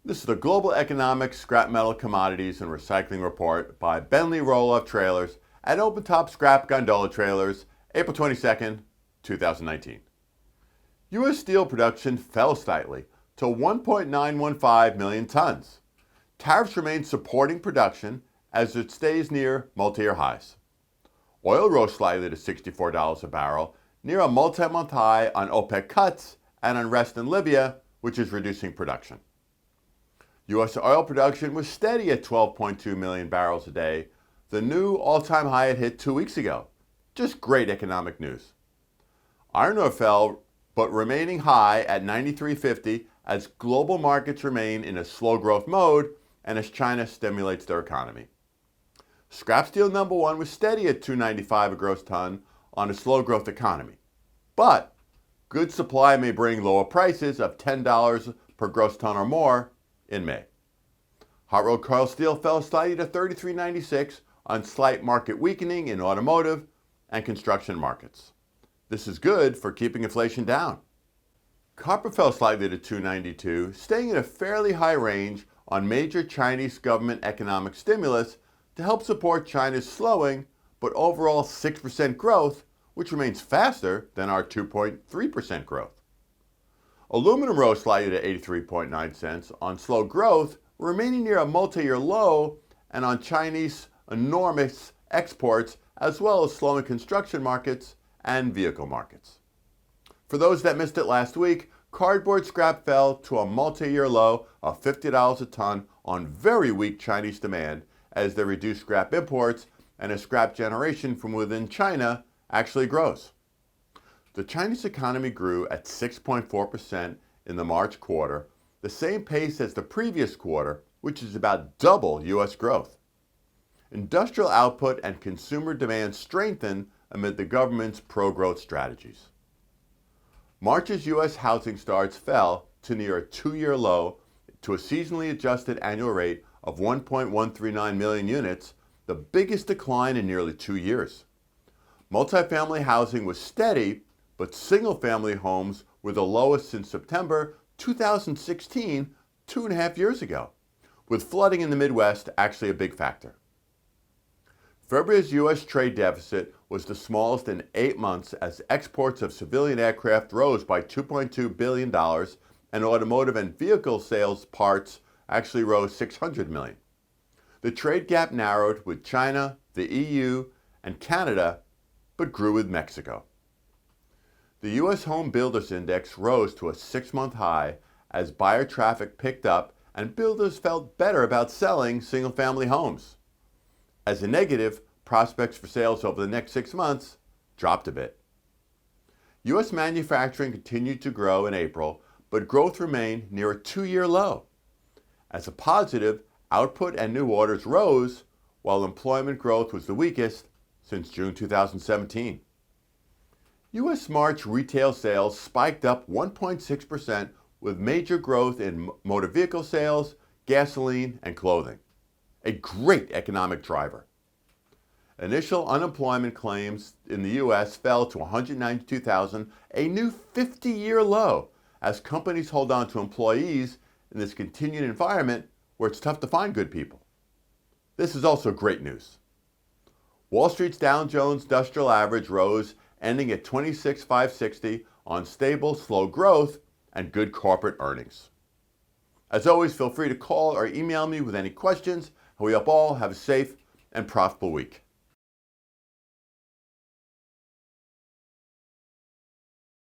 This is the Global Economic Scrap Metal Commodities and Recycling Report by BENLEE Roll-Off Trailers and Open Top Scrap Gondola Trailers, April 22nd, 2019. U.S. steel production fell slightly to 1.915 million tons. Tariffs remain supporting production as it stays near multi-year highs. Oil rose slightly to $64 a barrel, near a multi-month high on OPEC cuts and unrest in Libya, which is reducing production. U.S. oil production was steady at 12.2 million barrels a day, the new all-time high it hit 2 weeks ago. Just great economic news. Iron ore fell, but remaining high at $93.50 as global markets remain in a slow growth mode and as China stimulates their economy. Scrap steel number one was steady at $295 a gross ton on a slow growth economy. But good supply may bring lower prices of $10 per gross ton or more in May. Hot rolled coil steel fell slightly to $33.96 on slight market weakening in automotive and construction markets. This is good for keeping inflation down. Copper fell slightly to $2.92, staying in a fairly high range on major Chinese government economic stimulus to help support China's slowing but overall 6% growth, which remains faster than our 2.3% growth. Aluminum rose slightly to 83.9 cents on slow growth, remaining near a multi-year low, and on Chinese enormous exports as well as slowing construction markets and vehicle markets. For those that missed it last week, cardboard scrap fell to a multi-year low of $50 a ton on very weak Chinese demand as they reduce scrap imports and as scrap generation from within China actually grows. The Chinese economy grew at 6.4% in the March quarter, the same pace as the previous quarter, which is about double U.S. growth. Industrial output and consumer demand strengthened amid the government's pro-growth strategies. March's U.S. housing starts fell to near a two-year low to a seasonally adjusted annual rate of 1.139 million units, the biggest decline in nearly 2 years. Multifamily housing was steady, but single-family homes were the lowest since September 2016, 2.5 years ago, with flooding in the Midwest actually a big factor. February's U.S. trade deficit was the smallest in 8 months as exports of civilian aircraft rose by $2.2 billion and automotive and vehicle sales parts actually rose $600 million. The trade gap narrowed with China, the EU, and Canada, but grew with Mexico. The U.S. Home Builders Index rose to a 6-month high as buyer traffic picked up and builders felt better about selling single-family homes. As a negative, prospects for sales over the next 6 months dropped a bit. U.S. manufacturing continued to grow in April, but growth remained near a 2-year low. As a positive, output and new orders rose, while employment growth was the weakest since June 2017. U.S. March retail sales spiked up 1.6% with major growth in motor vehicle sales, gasoline, and clothing. A great economic driver. Initial unemployment claims in the U.S. fell to 192,000, a new 50-year low, as companies hold on to employees in this continued environment where it's tough to find good people. This is also great news. Wall Street's Dow Jones Industrial Average rose, ending at 26,560 on stable, slow growth and good corporate earnings. As always, feel free to call or email me with any questions, and we hope all have a safe and profitable week.